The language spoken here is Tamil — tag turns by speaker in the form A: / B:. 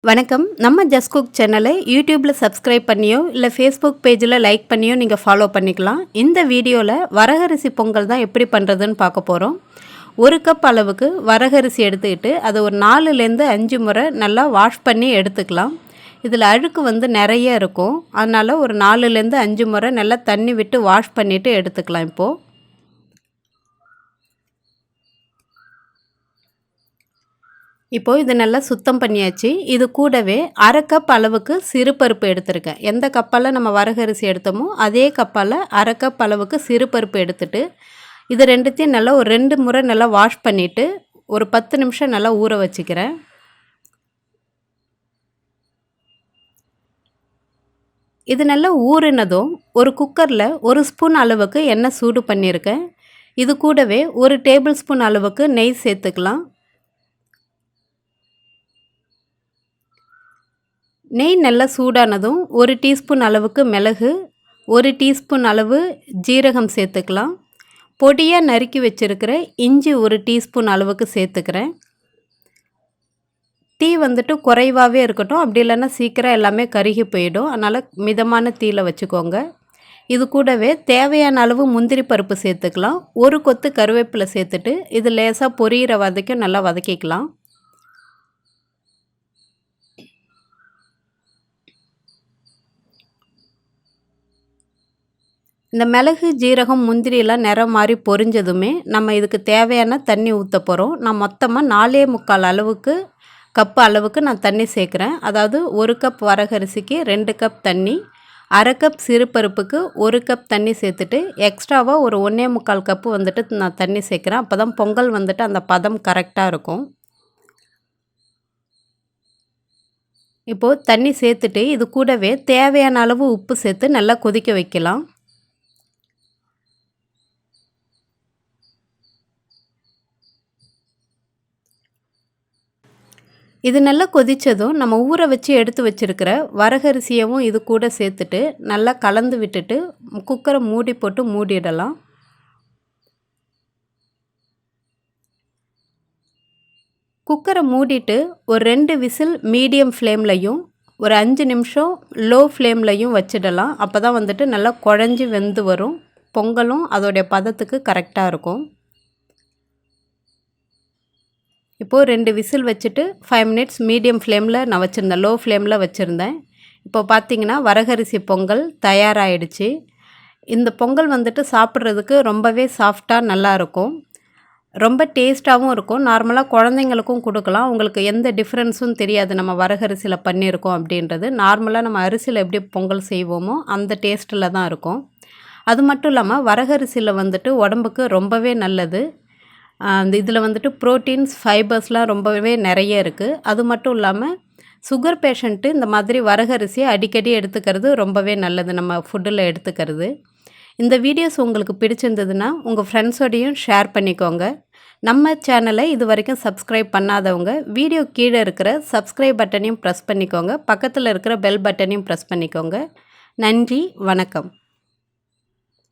A: வணக்கம். நம்ம ஜஸ்ட் குக் சேனலை யூடியூப்பில் சப்ஸ்கிரைப் பண்ணியோ இல்லை ஃபேஸ்புக் பேஜில் லைக் பண்ணியோ நீங்கள் ஃபாலோ பண்ணிக்கலாம். இந்த வீடியோவில் வரகரிசி பொங்கல் தான் எப்படி பண்ணுறதுன்னு பார்க்க போகிறோம். 1 கப் அளவுக்கு வரகரிசி எடுத்துக்கிட்டு அதை ஒரு 4லேருந்து 5 முறை நல்லா வாஷ் பண்ணி எடுத்துக்கலாம். இதில் அழுக்கு நிறைய இருக்கும். அதனால் ஒரு 4லேருந்து 5 முறை நல்லா தண்ணி விட்டு வாஷ் பண்ணிவிட்டு எடுத்துக்கலாம். இப்போது இது நல்லா சுத்தம் பண்ணியாச்சு. இது கூடவே 1/2 கப் அளவுக்கு சிறுபருப்பு எடுத்திருக்கேன். எந்த கப்பால் நம்ம வரகரிசி எடுத்தோமோ அதே கப்பால் 1/2 கப் அளவுக்கு சிறுபருப்பு எடுத்துட்டு இது ரெண்டுத்தையும் நல்லா ஒரு 2 முறை நல்லா வாஷ் பண்ணிவிட்டு ஒரு 10 நிமிஷம் நல்லா ஊற வச்சுக்கிறேன். இது நல்லா ஊறினதும் ஒரு குக்கரில் 1 ஸ்பூன் அளவுக்கு எண்ணெய் சூடு பண்ணியிருக்கேன். இது கூடவே 1 டேபிள் ஸ்பூன் அளவுக்கு நெய் சேர்த்துக்கலாம். நெய் நல்லா சூடானதும் 1 டீஸ்பூன் அளவுக்கு மிளகு, 1 டீஸ்பூன் அளவு ஜீரகம் சேர்த்துக்கலாம். பொடியாக நறுக்கி வச்சுருக்கிற இஞ்சி 1 டீஸ்பூன் அளவுக்கு சேர்த்துக்கிறேன். தீ குறைவாகவே இருக்கட்டும், அப்படி இல்லைன்னா சீக்கிரம் எல்லாமே கருகி போயிடும். அதனால் மிதமான தீயில் வச்சுக்கோங்க. இது கூடவே தேவையான அளவு முந்திரி பருப்பு சேர்த்துக்கலாம். 1 கொத்து கருவேப்பிலை சேர்த்துட்டு இது லேசாக பொரியிற வரைக்கும் நல்லா வதக்கிக்கலாம். இந்த மிளகு, ஜீரகம், முந்திரியெல்லாம் நிறம் மாதிரி பொரிஞ்சதுமே நம்ம இதுக்கு தேவையான தண்ணி ஊற்ற போகிறோம். நான் மொத்தமாக 4.25 அளவுக்கு கப்பு அளவுக்கு நான் தண்ணி சேர்க்குறேன். அதாவது 1 கப் வரகரிசிக்கு 2 கப் தண்ணி, 1/2 கப் சிறுபருப்புக்கு 1 கப் தண்ணி சேர்த்துட்டு எக்ஸ்ட்ராவாக ஒரு 1.25 கப்பு நான் தண்ணி சேர்க்குறேன். அப்போ தான் பொங்கல் அந்த பதம் கரெக்டாக இருக்கும். இப்போது தண்ணி சேர்த்துட்டு இது கூடவே தேவையான அளவு உப்பு சேர்த்து நல்லா கொதிக்க வைக்கலாம். இது நல்லா கொதித்ததும் நம்ம ஊற வச்சு எடுத்து வச்சுருக்கிற வரகரிசியவும் இது கூட சேர்த்துட்டு நல்லா கலந்து விட்டுட்டு குக்கரை மூடி போட்டு மூடிடலாம். குக்கரை மூடிட்டு ஒரு 2 விசில் மீடியம் ஃப்ளேம்லையும் ஒரு 5 நிமிஷம் லோ ஃப்ளேம்லையும் வச்சிடலாம். அப்போ தான் நல்லா குழஞ்சி வெந்து வரும். பொங்கலும் அதோடைய பதத்துக்கு கரெக்டாக இருக்கும். இப்போது 2 விசில் வச்சுட்டு 5 மினிட்ஸ் மீடியம் ஃப்ளேமில் நான் வச்சுருந்தேன், லோ ஃப்ளேமில் வச்சுருந்தேன். இப்போ பார்த்திங்கன்னா வரகரிசி பொங்கல் தயாராகிடுச்சு. இந்த பொங்கல் சாப்பிட்றதுக்கு ரொம்பவே சாஃப்டாக நல்லாயிருக்கும், ரொம்ப டேஸ்ட்டாகவும் இருக்கும். நார்மலாக குழந்தைங்களுக்கும் கொடுக்கலாம். உங்களுக்கு எந்த டிஃப்ரென்ஸும் தெரியாது நம்ம வரகரிசியில் பண்ணியிருக்கோம் அப்படின்றது. நார்மலாக நம்ம அரிசியில் எப்படி பொங்கல் செய்வோமோ அந்த டேஸ்ட்டில் தான் இருக்கும். அது மட்டும் இல்லாமல் வரகரிசியில் உடம்புக்கு ரொம்பவே நல்லது. இதில் ப்ரோட்டீன்ஸ், ஃபைபர்ஸ்லாம் ரொம்பவே நிறைய இருக்குது. அது மட்டும் இல்லாமல் சுகர் பேஷண்ட்டு இந்த மாதிரி வரகரிசியை அடிக்கடி எடுத்துக்கிறது ரொம்பவே நல்லது, நம்ம ஃபுட்டில் எடுத்துக்கிறது. இந்த வீடியோஸ் உங்களுக்கு பிடிச்சிருந்ததுன்னா உங்கள் ஃப்ரெண்ட்ஸோடையும் ஷேர் பண்ணிக்கோங்க. நம்ம சேனலை இது வரைக்கும் சப்ஸ்கிரைப் பண்ணாதவங்க வீடியோ கீழே இருக்கிற சப்ஸ்கிரைப் பட்டனையும் ப்ரெஸ் பண்ணிக்கோங்க. பக்கத்தில் இருக்கிற பெல் பட்டனையும் ப்ரெஸ் பண்ணிக்கோங்க. நன்றி, வணக்கம்.